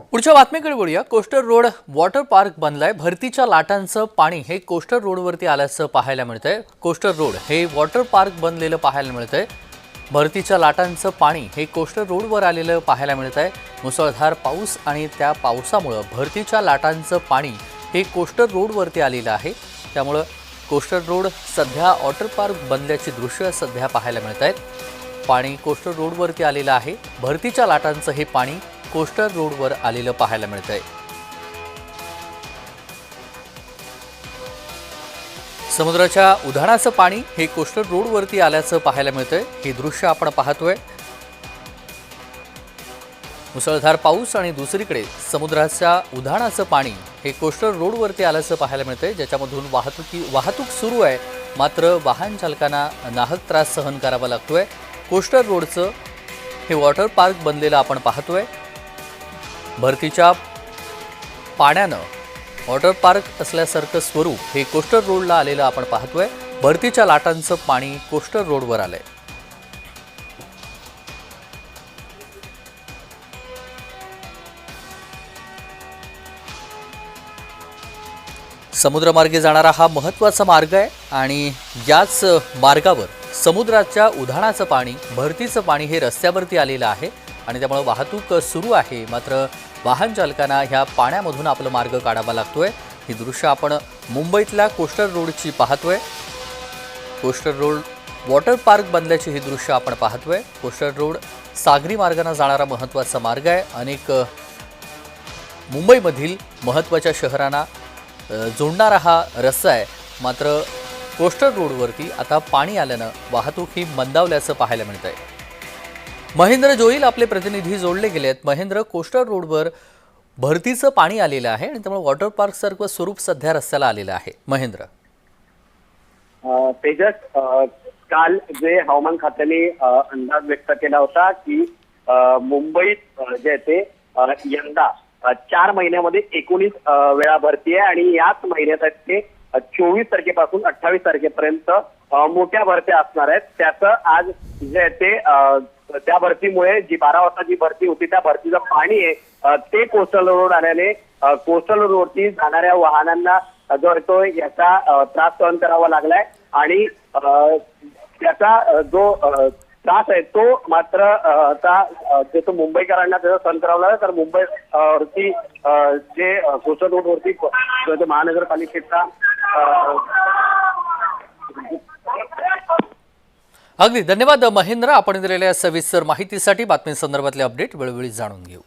पुढच्या बातमीकडे वळूया। Coastal road water park बनलाय। भरतीच्या लाटांचं पाणी हे कोस्टल रोडवरती आल्याचं पाहायला मिळतंय। कोस्टल रोड हे वॉटर पार्क बनलेलं पाहायला मिळतंय। भरतीच्या लाटांचं पाणी हे कोस्टल रोडवर आलेलं पाहायला मिळतंय। मुसळधार पाऊस आणि त्या पावसामुळे भरतीच्या लाटांचं पाणी हे कोस्टल रोडवरती आलेलं आहे। त्यामुळे कोस्टल रोड सध्या वॉटर पार्क बनल्याची दृश्य सध्या पाहायला मिळतात। पाणी कोस्टल रोडवरती आलेलं आहे। भरतीच्या लाटांचं हे पाणी कोस्टल रोडवर आलेलं पाहायला मिळतंय। समुद्राच्या उधाणाचं पाणी हे कोस्टल रोडवरती आल्याचं पाहायला मिळतंय। हे दृश्य आपण पाहतोय। मुसळधार पाऊस आणि दुसरीकडे समुद्राच्या उधाणाचं पाणी हे कोस्टल रोडवरती आल्याचं पाहायला मिळतंय, ज्याच्यामधून वाहतूक सुरू आहे। मात्र वाहन चालकांना नाहक त्रास सहन करावा लागतोय। कोस्टल रोडचं हे वॉटर पार्क बनलेलं आपण पाहतोय। भरतीच्या पाण्यानं वॉटर पार्क असल्यासारखं स्वरूप हे कोस्टल रोडला आलेलं आपण पाहतोय। भरतीच्या लाटांचं पाणी कोस्टल रोडवर आलंय। समुद्रमार्गे जाणारा हा महत्त्वाचा मार्ग आहे आणि याच मार्गावर समुद्राच्या उधाणाचं पाणी, भरतीचं पाणी हे रस्त्यावरती आलेलं आहे आणि त्यामुळे वाहतूक सुरू आहे। मात्र वाहन चालकांना ह्या पाण्यामधून आपला मार्ग काढावा लागतोय। ही दृश्य आपण मुंबईतल्या कोस्टल रोडची पाहतोय। कोस्टल रोड वॉटर पार्क बनल्याची ही दृश्य आपण पाहतोय। कोस्टल रोड सागरी मार्गाने जाणारा महत्त्वाचा मार्ग आहे। अनेक मुंबईमधील महत्त्वाच्या शहरांना जोडणारा हा रस्ता आहे। मात्र कोस्टल रोडवरती आता पाणी आल्यानं वाहतूक ही मंदावल्याचं पाहायला मिळतंय। महेंद्र जोईल आपले प्रतिनिधी जोडले गेले आहेत। महेंद्र, कोस्टल रोडवर भरतीचं पाणी आलेलं आहे आणि त्यामुळे वॉटर पार्क सारखं स्वरूप सध्या रस्त्याला आलेलं आहे। महेंद्र, तेजस, काल जे हवामान खात्याने अंदाज व्यक्त केला होता की मुंबईत जे ते यंदा 4 महिन्यामध्ये 19 वेळा भरती आहे आणि याच महिन्यात ते 24 तारखेपासून 28 तारखेपर्यंत मोठ्या भरत्या असणार आहेत। त्याचं आज जे ते त्या भरतीमुळे जी 12 वाजता जी भरती होती त्या भरतीचं पाणी आहे ते कोस्टल रोड आल्याने कोस्टल रोडची जाणाऱ्या वाहनांना जो आहे तो याचा त्रास सहन करावा लागलाय आणि त्याचा जो त्रास आहे तो मात्र आता जो मुंबईकरांना त्याचा सहन करावा लागला। तर मुंबईवरती जे कोस्टल रोडवरती महानगरपालिकेचा अगदी धन्यवाद महेंद्र। आपण दिलेल्या सविस्तर माहितीसाठी बातमी संदर्भातले अपडेट वेळोवेळी जाणून घेऊ।